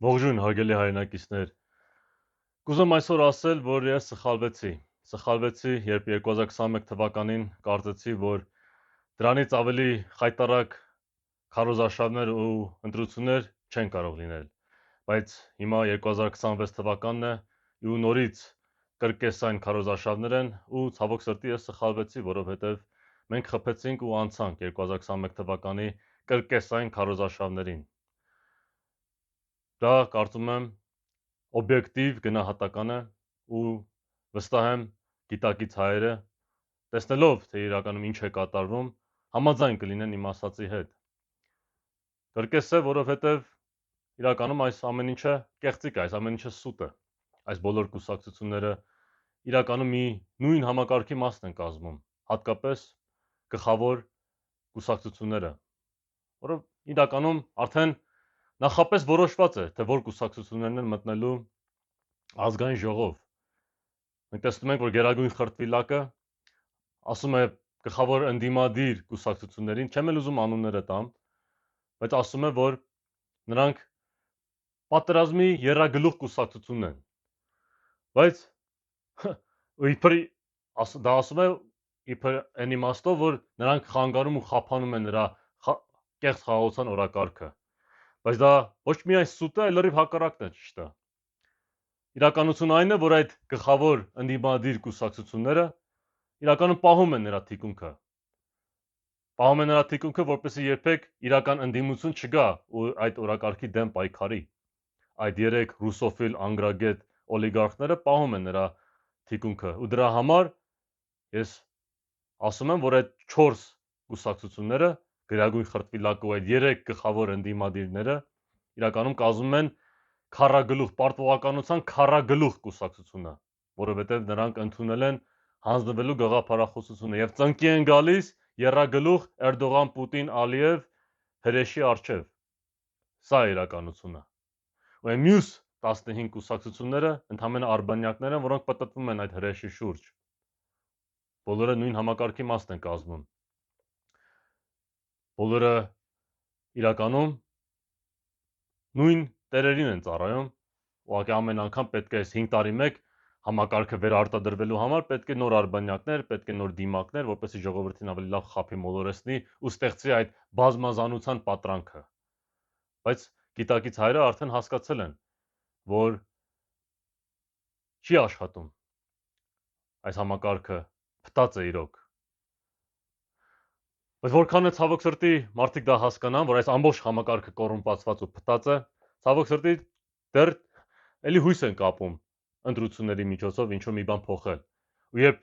Ողջույն, հարգելի հայրենակիցներ։ Կուզեմ այսօր ասել, որ ես սխալվեցի, երբ 2021 թվականին կարծեցի, որ դրանից ավելի խայտառակ քարոզարշավներ ու ընտրություններ չեն կարող լինել։ Բայց հիմա 2026 թվականն է ու նորից կրկեսային քարոզարշավներ են ու ցավոք սրտի ես սխալվեցի, որովհետև մենք խփեցինք ու անցանք 2021 թվականի կրկեսային քարոզարշավներին։ Դա կարծում եմ օբյեկտիվ գնահատական է ու վստահ եմ գիտակից հայերը տեսնելով թե իրականում ինչ է կատարվում համաձայն կլինեն իմ ասածի հետ։ Կրկես է, որովհետև իրականում այս ամեն ինչը կեղծիկ է, այս ամեն ինչը սուտ է։ Այս բոլոր կուսակցությունները իրականում մի նույն համակարգի մասն են կազմում, հատկապես գլխավոր կուսակցությունները, որը իրականում արդեն նախապես որոշված է, թե որ կուսակցություններն են մտնելու ազգային ժողով։ Մենք տեսնում ենք, որ Գերագույն խրտվիլակը ասում է գլխավոր ընդդիմադիր կուսակցություններին, չեմ էլ ուզում անունները տամ, բայց ասում է, որ նրանք պատերազմի եռագլուխ կուսակցությունն են։ Բայց իբր դա ասում է իբր այն իմաստով, որ նրանք խանգարում ու խափանում են նրա կեղծ խաղաղության օրակարգը։ Բայց դա ոչ միայն սուտ է, այլ լրիվ հակառակն է ճիշտը։ Իրականությունն այն է, որ այդ գլխավոր ընդդիմադիր կուսակցությունները իրականում պահում են նրա թիկունքը։ Պահում են նրա թիկունքը, որպեսզի երբեք իրական ընդդիմություն չգա ու այդ օրակարգի դեմ պայքարի։ Այդ երեք ռուսոֆիլ անգրագետ օլիգարխները պահում են նրա թիկունքը ու դրա համար ես ասում եմ, որ այդ 4 կուսակցությունները Գերագույն խրտվիլակը ու այդ 3 գլխավոր ընդդիմադիրները իրականում կազմում են քառագլուխ պարտվողականության քառագլուխ կուսակցությունը, որովհետև նրանք ընդունել են հանձնվելու գաղափարախոսությունը եւ ծնկի են գալիս եռագլուխ Էրդողան, Պուտին, Ալիև հրեշի արչեւ։ Սա է իրականությունը։ Ու այն մյուս 15 կուսակցությունները ընդհանրապես արբանյակներ են, որոնք պատտվում են այդ հրեշի շուրջ։ Բոլորը նույն համակարգի մասն են կազմում։ Բոլորը իրականում նույն տերերին են ծառայում, ուղղակի ամեն անգամ պետք է 5 տարի մեկ համակարգը վերարտադրվելու համար պետք է նոր արբանյակներ, պետք է նոր դիմակներ, որպեսզի ժողովրդին ավելի լավ խափի մոլորեսնի ու ստեղծի այդ բազմազանության պատրանքը։ Բայց գիտակից հայրը արդեն հասկացել են, որ չի աշխատում։ Այս համակարգը փտած է իրոք։ Բայց որքան է ցավոք սրտի մարդիկ դա հասկանան, որ այս ամբողջ համակարգը կոռումպացված ու փտած է, ցավոք սրտի դեռ էլի հույս են կապում ընտրությունների միջոցով ինչ-որ մի բան փոխել։ Ու երբ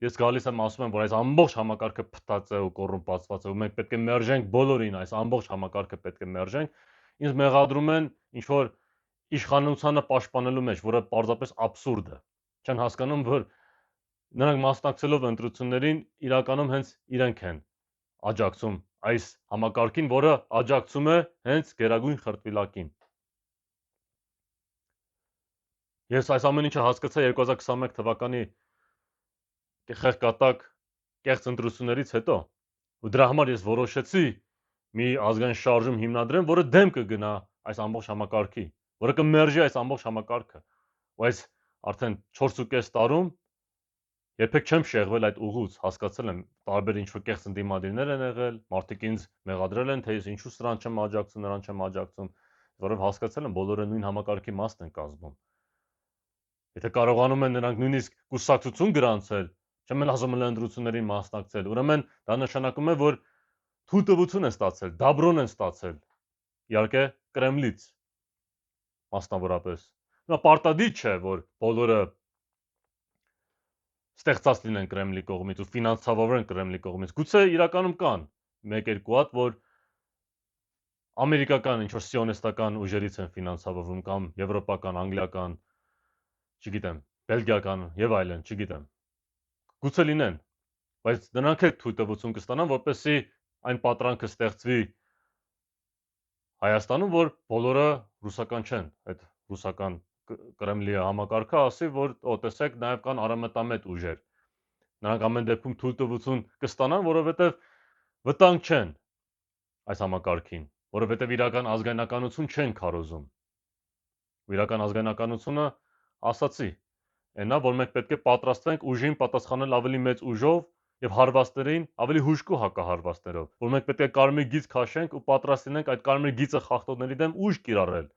ես գալիս եմ ասում եմ, որ այս ամբողջ համակարգը փտած է ու կոռումպացված է ու մենք պետք է մերժենք բոլորին, այս ամբողջ համակարգը պետք է մերժենք, ինձ մեղադրում են ինչ-որ իշխանությունը պաշտպանելու մեջ, որը պարզապես աբսուրդ է։ Չեն հասկանում, որ նրանք մասնակցելով ընտրություններին իրականում հենց իրենք են աջակցում այս համակարգին, որը աջակցում է հենց Գերագույն խրտվիլակին։ Ես այս ամեն ինչը հասկացա 2021 թվականի խեղկատակ կեղծ ընտրություններից հետո ու դրա համար ես որոշեցի մի ազգային շարժում հիմնադրեմ, որը դեմ կգնա այս ամբողջ համակարգի, որը կմերժի այս ամբողջ համակարգը։ Ու այս արդեն 4.5 տարում երբեք չեմ շեղվել այդ ուղուց, հասկացել եմ տարբեր ինչ-որ կեղծ ընդդիմադիրներ են եղել, մարդիկ ինձ մեղադրել են, թե ես ինչու սրան չեմ աջակցում, նրան չեմ աջակցում, որովհետև հասկացել եմ բոլորը նույն համակարգի մասն են կազմում։ Եթե կարողանում են նրանք նույնիսկ կուսակցություն գրանցել, չեմ էլ ասում ընտրություններին մասնակցել, ուրեմն դա նշանակում է, որ թույլտվություն են ստացել, դաբրոն են ստացել։ Իհարկե, Կրեմլից մասնավորապես։ Նա պարտադիր չէ, որ բոլորը ստեղծած լինեն Կրեմլի կողմից ու ֆինանսավորեն Կրեմլի կողմից։ Գուցե իրականում կան 1-2 հատ, որ ամերիկական ինչ-որ սիոնիստական ուժերից են ֆինանսավորվում կամ եվրոպական, անգլիական, չգիտեմ, բելգիական եւ այլն, չգիտեմ։ Գուցե լինեն, բայց նրանք էլ թույլտվություն կստանան, որպեսզի այն պատրանքը ստեղծվի Հայաստանում, որ բոլորը ռուսական չեն, այդ ռուսական Կրեմլի համակարգը ասի, որ տեսեք, նաև կան արամետամետ ուժեր։ Նրանք ամեն դեպքում թույլտվություն կստանան, որովհետև վտանգ չեն այս համակարգին, որովհետև իրական ազգայնականություն չեն քարոզում։ ու իրական ազգայնականությունը ասացի, այնա, որ մենք պետք է պատրաստվենք ուժին պատասխանել ավելի մեծ ուժով եւ հարվածներին ավելի հուժկու հակահարվածներով, որ մենք պետք է կարմիր գիծ քաշենք ու պատրաստ լինենք այդ կարմիր գիծը խախտողների դեմ ուժ կիրառել։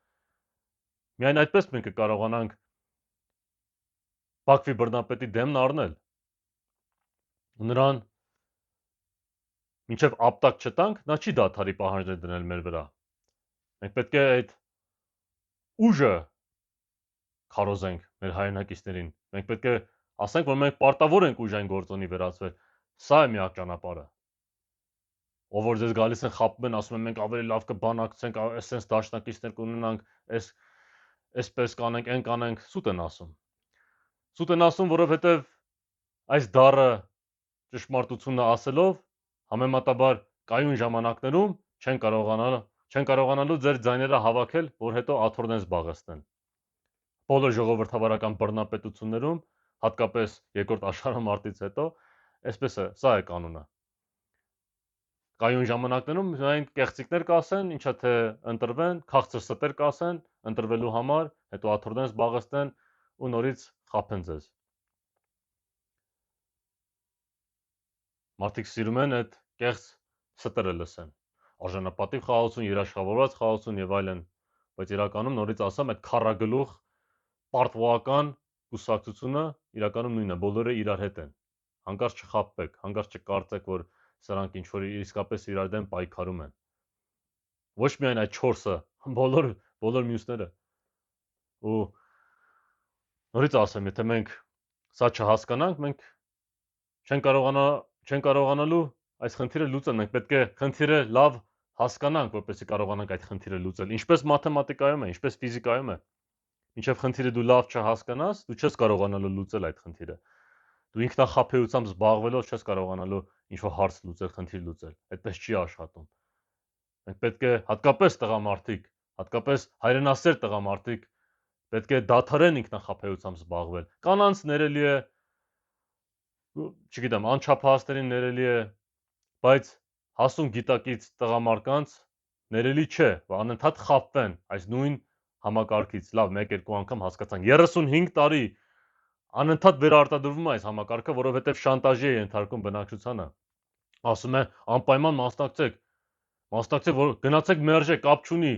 Միայն այդպես մենք կկարողանանք Բաքվի բռնապետի դեմն առնել։ Ու նրան մինչև ապտակ չտանք, նա չի դադարի պահանջներ դնել մեր վրա։ Մենք պետք է այդ ուժը քարոզենք մեր հայրենակիցներին։ Մենք պետք է ասենք, որ մենք պարտավոր ենք ուժային գործոնի վերածվել։ Սա է միակ ճանապարհը։ Ով որ ձեզ գալիս են խապում են, ասում են մենք ավելի լավ կբանակցենք, այսպես դաշնակիցներ կունենանք, այսպես կանենք, այն կանենք, սուտ են ասում։ Սուտ են ասում, որովհետև այս դառը ճշմարտությունը ասելով համեմատաբար կայուն ժամանակներում չեն կարողանալու ձեր ձայները հավաքել, որ հետո աթոռներ զբաղեցնեն։ Բոլոր ժողովրդավարական բռնապետություններում, հատկապես երկրորդ աշխարհամարտից հետո, այսպես է, սա է կանոնը։ Կայուն ժամանակներում միայն կեղծիկներ կասեն, ինչա թե ընտրվեն, քաղցր ստեր կասեն, ընտրվելու համար, հետո աթոռներ զբաղեցնեն ու նորից խափեն ձեզ։ Մարդիկ սիրում են այդ կեղծ ստերը լսեն։ Արժանապատիվ խաղաղություն, երաշխավորված խաղաղություն եւ այլն, բայց իրականում նորից ասեմ, այդ քարագլուխ պարտվողական կուսակցությունը իրականում նույնն է, բոլորը իրար հետ են։ Հանկարծ չխաբվեք, հանկարծ չկարծեք, որ սրանք ինչ որ իսկապես իրար դեմ պայքարում են։ Ոչ միայն այդ 4-ը, բոլոր մյուսները։ Ու նորից ասեմ, եթե մենք սա չհասկանանք, մենք չեն կարողանալու այս խնդիրը լուծել։ Մենք պետք է խնդիրը լավ հասկանանք, որպեսզի կարողանանք այդ խնդիրը լուծել։ Ինչպես մաթեմատիկայում է, ինչպես ֆիզիկայում է։ Մինչև խնդիրը դու լավ չհասկանաս, դու չես կարողանալու լուծել այդ խնդիրը։ Դու ինքնախաբեությամբ զբաղվելով չես կարողանալու ինչ-որ հարց լուծել, խնդիր լուծել։ Այդպես չի աշխատում։ Մենք պետք է հատկապես տղամարդիկ, հատկապես հայրենասեր տղամարդիկ պետք է դադարեն ինքնախաբեությամբ զբաղվել։ Կանանց ներելի է, չգիտեմ, անչափահասներին ներելի է, բայց հասուն գիտակից տղամարդկանց ներելի չէ, որ անընդհատ խաբվեն այս նույն համակարգից։ Լավ, 1-2 անգամ հասկացան։ 35 տարի անընդհատ վերարտադրվում է այս համակարգը, որովհետև շանտաժի է ենթարկում բնակչությանը։ Ասում է անպայման մասնակցեք, որ գնացեք մերժեք, կապ չունի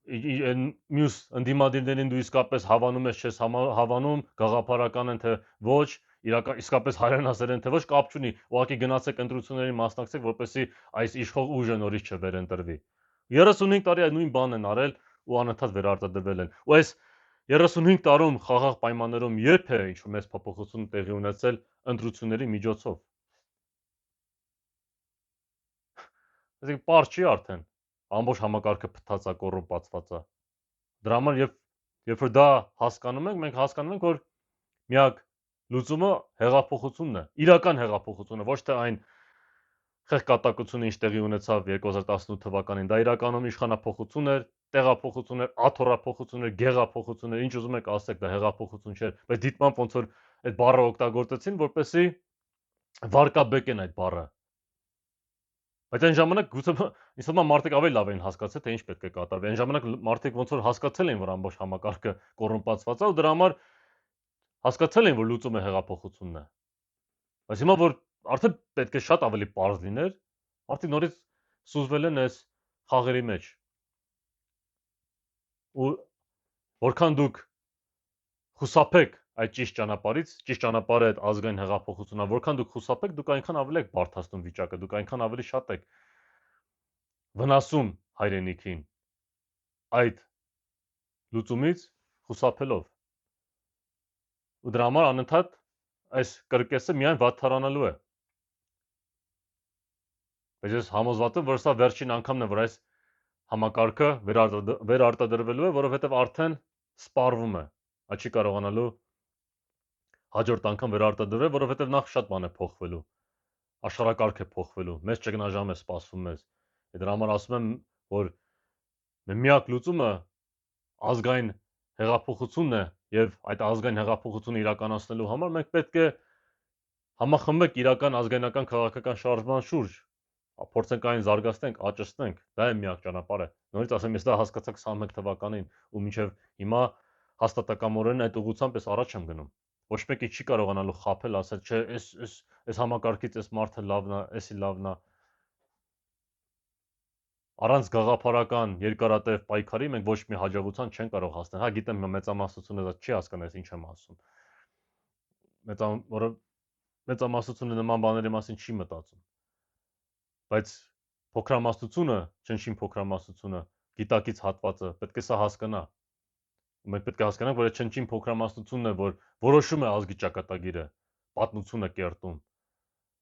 մյուս ընդդիմադիրներին դու իսկապես հավանում ես, չես հավանում, գաղափարական են թե ոչ, իսկապես հայրենասեր են թե ոչ, կապ չունի, ուղղակի գնացեք ընտրություններին մասնակցեք, որպեսզի այս իշխող ուժը նորից չվերընտրվի։ 35 տարի այդ նույն բանն են արել ու անընդհատ վերարտադրվել են։ Ու այս 35 տարում խաղաղ պայմաններում երբ է ինչ-որ մեծ փոփոխություն տեղի ունեցել ընտրությունների միջոցով։ Այսինքն պարզ չի արդեն, ամբողջ համակարգը փտած է, կոռումպացված է։ Դրա համար երբ որ դա հասկանում ենք, մենք հասկանում ենք, որ միակ լուծումը հեղափոխությունն է, իրական հեղափոխությունը, ոչ թե այն խեղկատակությունը, ինչ տեղի ունեցավ 2018 թվականին, դա իրականում իշխանափոխություն էր, տեղափոխություն էր, աթոռափոխություն էր, գեղափոխություն էր, ինչ ուզում եք ասեք, դա հեղափոխություն չէր, բայց դիտմամբ ոնց որ այդ բառը օգտագործեցին, որպեսզի վարկաբեկեն այդ բառը։ Բայց այն ժամանակ գուցե ինձ թվում է մարդիկ ավելի լավ էին հասկացել, թե ինչ պետք է կատարվի։ Այն ժամանակ մարդիկ ոնց որ հասկացել էին, որ ամբողջ համակարգը կոռումպացված է ու դրա համար հասկացել էին, որ լուծումը հեղափոխությունն է։ Բայց հիմա որ արդեն պետք է շատ ավելի պարզ լիներ, մարդիկ նորից սուզվել են այս խաղերի մեջ։ Ու որքան դուք խուսափեք այդ ճիշտ ճանապարհից, ճիշտ ճանապարհը այդ ազգային հեղափոխությունն է, որքան դուք խուսափեք, դուք այնքան ավելի եք բարդացնում վիճակը, դուք այնքան ավելի շատ եք վնասում հայրենիքին այդ լուծումից խուսափելով։ Ու դրա համար անընդհատ այս կրկեսը միայն վատթարանալու է։ Բայց ես համոզված եմ, որ սա վերջին անգամն է, որ այս համակարգը վերարտադրվելու է, որովհետև արդեն սպառվում է, չի կարողանալու հաջորդ անգամ վերարտադրվել, որովհետև նախ շատ բան է փոխվելու, աշխարհակարգ է փոխվելու, մեծ ճգնաժամ է սպասվում մեզ։ Դրա համար ասում եմ, որ միակ լուծումը ազգային հեղափոխությունն է եւ այդ ազգային հեղափոխությունը իրականացնելու համար մենք պետք է համախմբենք իրական ազգայնական քաղաքական շարժման շուրջ, փորձենք այն զարգացնենք, աճեցնենք, դա է միակ ճանապարհը։ Նորից ասեմ, ես դա հասկացա 21 թվականին ու մինչև հիմա հաստատակամորեն այդ ուղղությամբ ես առաջ եմ գնում։ Ոչ մեկի չի կարողանալու խաբել, ասել, չէ, այս համակարգից այս մարդը լավն է, էսի լավն է։ Առանց գաղափարական երկարատև պայքարի մենք ոչ մի հաջողության չեն կարող հասնել։ Հա, գիտեմ, մեծամասնությունը դա չի հասկանա, ինչ եմ ասում։ Մեծամասնությունը նման բաների մասին չի մտածում։ Բայց փոքրամասնությունը, չնչին փոքրամասնությունը, գիտակից հատվածը պետք է սա հասկանա։ Մենք պետք է հասկանանք, որ այդ չնչին փոքրամասնությունն է, որ որոշում է ազգի ճակատագիրը, պատմությունը կերտում։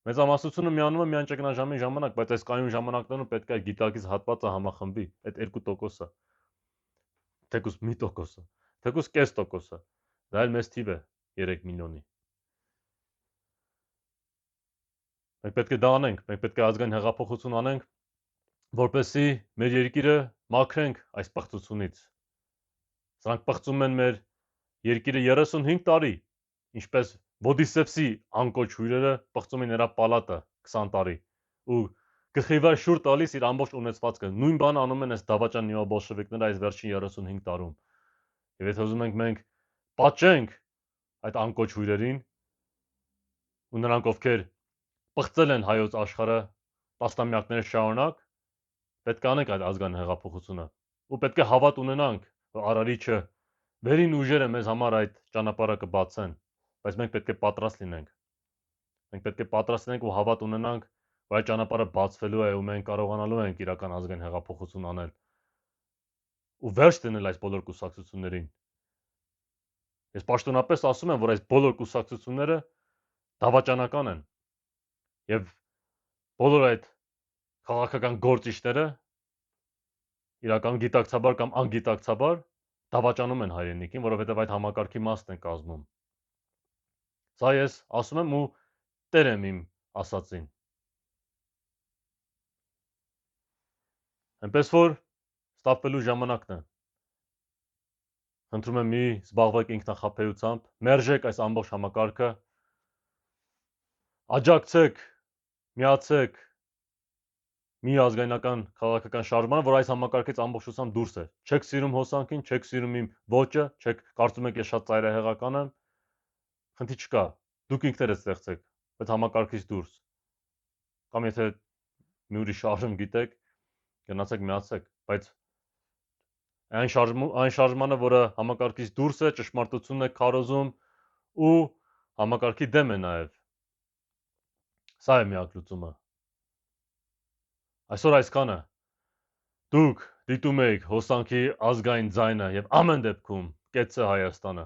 Մեծամասնությունը միանում է միայն ճգնաժամի ժամանակ, բայց այս կայուն ժամանակներում պետք է այդ գիտակից հատվածը համախմբի, այդ 2%-ը։ Թեկուզ 1%-ը, թեկուզ կես տոկոսը։ Դա էլ մեծ թիվ է 3 միլիոնի։ Մենք պետք է դա անենք, մենք պետք է ազգային հեղափոխություն անենք, որպեսզի մեր երկիրը մաքրենք այս պղծությունից։ Սրանք պղծում են մեր երկիրը 35 տարի, ինչպես Բոդիսևսի անկոչ հյուրերը պղծում են նրա պալատը 20 տարի ու գխիվար շուր տալիս իր ամբողջ ունեցվածքը։ Նույն բանը անում են այս դավաճան նեոբոլշևիկները այս վերջին 35 տարում։ Եվ եթե ուզում ենք մենք պատժենք այդ անկոչ հյուրերին ու նրանք ովքեր պղծել են հայոց աշխարհը տասնամյակներ շարունակ, պետք է անենք այդ ազգային հեղափոխությունը ու պետք է հավատ ունենանք, որ Արարիչը վերին ուժերը մեզ համար այդ ճանապարհը կբացեն, բայց մենք պետք է պատրաստ լինենք։ Մենք պետք է պատրաստ լինենք ու հավատ ունենանք, որ այդ ճանապարհը բացվելու է ու մենք կարողանալու ենք իրական ազգային հեղափոխություն անել ու վերջ դնել այս բոլոր կուսակցություններին։ Ես պաշտոնապես ասում եմ, որ այս բոլոր կուսակցությունները դավաճանական են եւ բոլոր այդ քաղաքական գործիչները իրական գիտակցաբար կամ անգիտակցաբար դավաճանում են հայրենիքին, որովհետեւ այդ համակարգի մասն են կազմում։ Սա ես ասում եմ ու տեր եմ իմ ասածին։ Այնպես որ ստապվելու ժամանակն է։ Խնդրում եմ մի զբաղվեք ինքնախապեյությամբ, մերժեք այս ամբողջ համակարգը, աջակցեք, միացեք մի ազգայնական քաղաքական շարժմանը, որ այս համակարգից ամբողջությամբ դուրս է։ Չեք սիրում հոսանքին, չեք սիրում իմ ոճը, չեք կարծում եք ես շատ ծայրահեղական եմ, խնդիր չկա։ Դուք ինքներդ ստեղծեք այդ համակարգից դուրս։ Կամ եթե մի ուրիշ շարժում գիտեք, գնացեք միացեք, բայց այն շարժմանը, որը համակարգից դուրս է, ճշմարտությունն է քարոզում ու համակարգի դեմ է նաև։ Սա է միակ լուծումը։ Այսօր այսքանը։ Դուք դիտում եք հոսանքի ազգային ձայնը եւ ամեն դեպքում կեցցե Հայաստանը։